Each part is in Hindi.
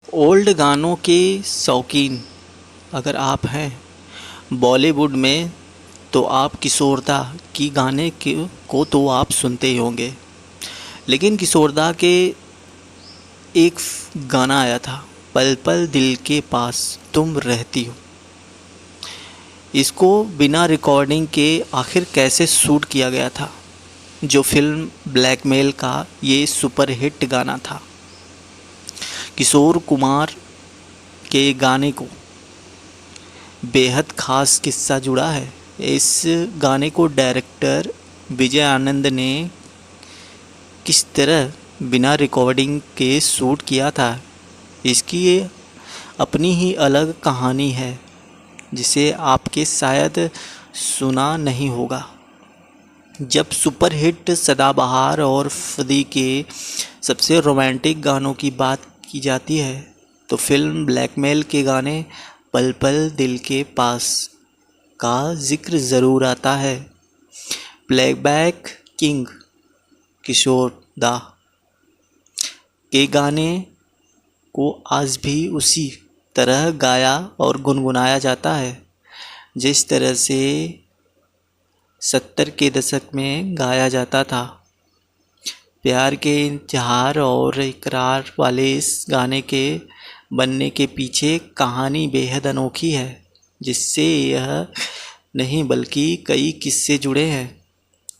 ओल्ड गानों के शौकीन अगर आप हैं बॉलीवुड में, तो आप किशोरदा की गाने को तो आप सुनते ही होंगे। लेकिन किशोरदा के एक गाना आया था, पल पल दिल के पास तुम रहती हो। इसको बिना रिकॉर्डिंग के आखिर कैसे शूट किया गया था, जो फिल्म ब्लैकमेल का ये सुपरहिट गाना था। किशोर कुमार के गाने को बेहद ख़ास किस्सा जुड़ा है। इस गाने को डायरेक्टर विजय आनंद ने किस तरह बिना रिकॉर्डिंग के शूट किया था, इसकी ये अपनी ही अलग कहानी है, जिसे आपके शायद सुना नहीं होगा। जब सुपरहिट सदाबहार और फदी के सबसे रोमांटिक गानों की बात की जाती है, तो फिल्म ब्लैकमेल के गाने पल पल दिल के पास का जिक्र ज़रूर आता है। प्लेबैक किंग किशोरदा के गाने को आज भी उसी तरह गाया और गुनगुनाया जाता है, जिस तरह से 70 के दशक में गाया जाता था। प्यार के इज़हार और इकरार वाले इस गाने के बनने के पीछे कहानी बेहद अनोखी है, जिससे यह नहीं बल्कि कई किस्से जुड़े हैं।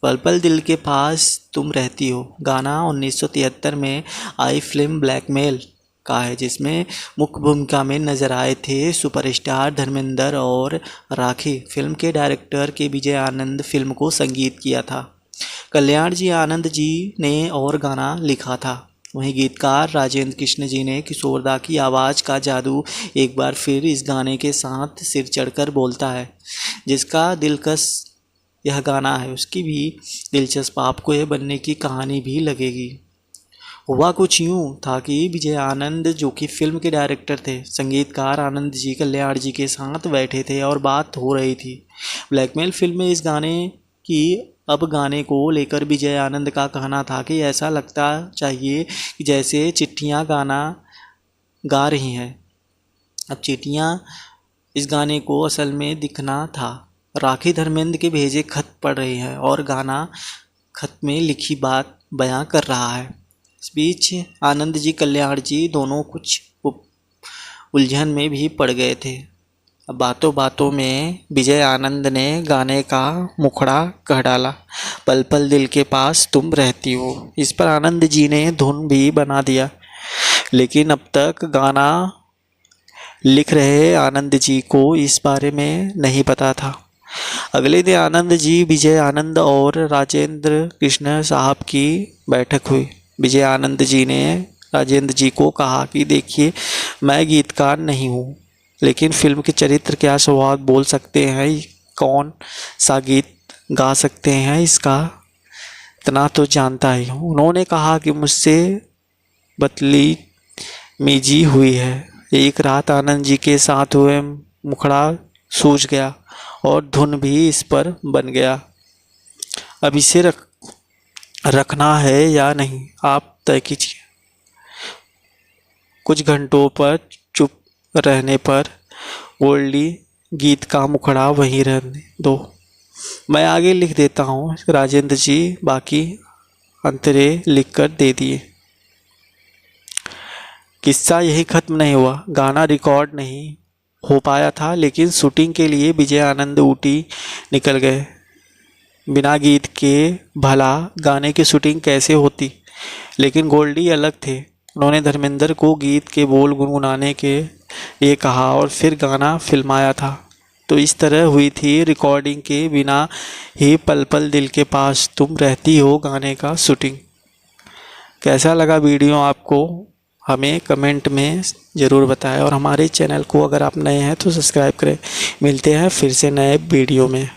पल पल दिल के पास तुम रहती हो गाना 1973 में आई फिल्म ब्लैकमेल का है, जिसमें मुख्य भूमिका में नजर आए थे सुपरस्टार धर्मेंद्र और राखी। फिल्म के डायरेक्टर के विजय आनंद फिल्म को संगीत किया था। कल्याण जी आनंद जी ने और गाना लिखा था। वहीं गीतकार राजेंद्र कृष्ण जी ने किशोरदा की आवाज़ का जादू एक बार फिर इस गाने के साथ सिर चढ़कर बोलता है। जिसका दिलकश यह गाना है, उसकी भी दिलचस्प आपको यह बनने की कहानी भी लगेगी। हुआ कुछ यूँ था कि विजय आनंद, जो कि फिल्म के डायरेक्टर थे, संगीतकार आनंद जी कल्याण जी के साथ बैठे थे और बात हो रही थी ब्लैकमेल फिल्म में इस गाने की। अब गाने को लेकर विजय आनंद का कहना था कि ऐसा लगता चाहिए कि जैसे चिट्ठियाँ गाना गा रही हैं। अब चिट्ठियाँ इस गाने को असल में दिखना था। राखी धर्मेंद्र के भेजे खत पढ़ रही है और गाना खत में लिखी बात बयां कर रहा है। इस बीच आनंद जी कल्याण जी दोनों कुछ उलझन में भी पड़ गए थे। अब बातों बातों में विजय आनंद ने गाने का मुखड़ा कह डाला, पल पल दिल के पास तुम रहती हो। इस पर आनंद जी ने धुन भी बना दिया, लेकिन अब तक गाना लिख रहे आनंद जी को इस बारे में नहीं पता था। अगले दिन आनंद जी, विजय आनंद और राजेंद्र कृष्ण साहब की बैठक हुई। विजय आनंद जी ने राजेंद्र जी को कहा कि देखिए, मैं गीतकार नहीं हूँ, लेकिन फिल्म के चरित्र क्या स्वभाव बोल सकते हैं, कौन सा गीत गा सकते हैं, इसका इतना तो जानता ही हूँ। उन्होंने कहा कि मुझसे बदतमीजी हुई है। एक रात आनंद जी के साथ हुए मुखड़ा सूझ गया और धुन भी इस पर बन गया। अब इसे रखना है या नहीं, आप तय कीजिए। कुछ घंटों पर चुप रहने पर गोल्डी, गीत का मुखड़ा वहीं रहने दो, मैं आगे लिख देता हूँ। राजेंद्र जी बाकी अंतरे लिख कर दे दिए। किस्सा यही खत्म नहीं हुआ। गाना रिकॉर्ड नहीं हो पाया था, लेकिन शूटिंग के लिए विजय आनंद ऊटी निकल गए। बिना गीत के भला गाने की शूटिंग कैसे होती, लेकिन गोल्डी अलग थे। उन्होंने धर्मेंद्र को गीत के बोल गुनगुनाने के लिए कहा और फिर गाना फिल्माया था। तो इस तरह हुई थी रिकॉर्डिंग के बिना ही पल पल दिल के पास तुम रहती हो गाने का शूटिंग। कैसा लगा वीडियो आपको, हमें कमेंट में ज़रूर बताएं और हमारे चैनल को अगर आप नए हैं तो सब्सक्राइब करें। मिलते हैं फिर से नए वीडियो में।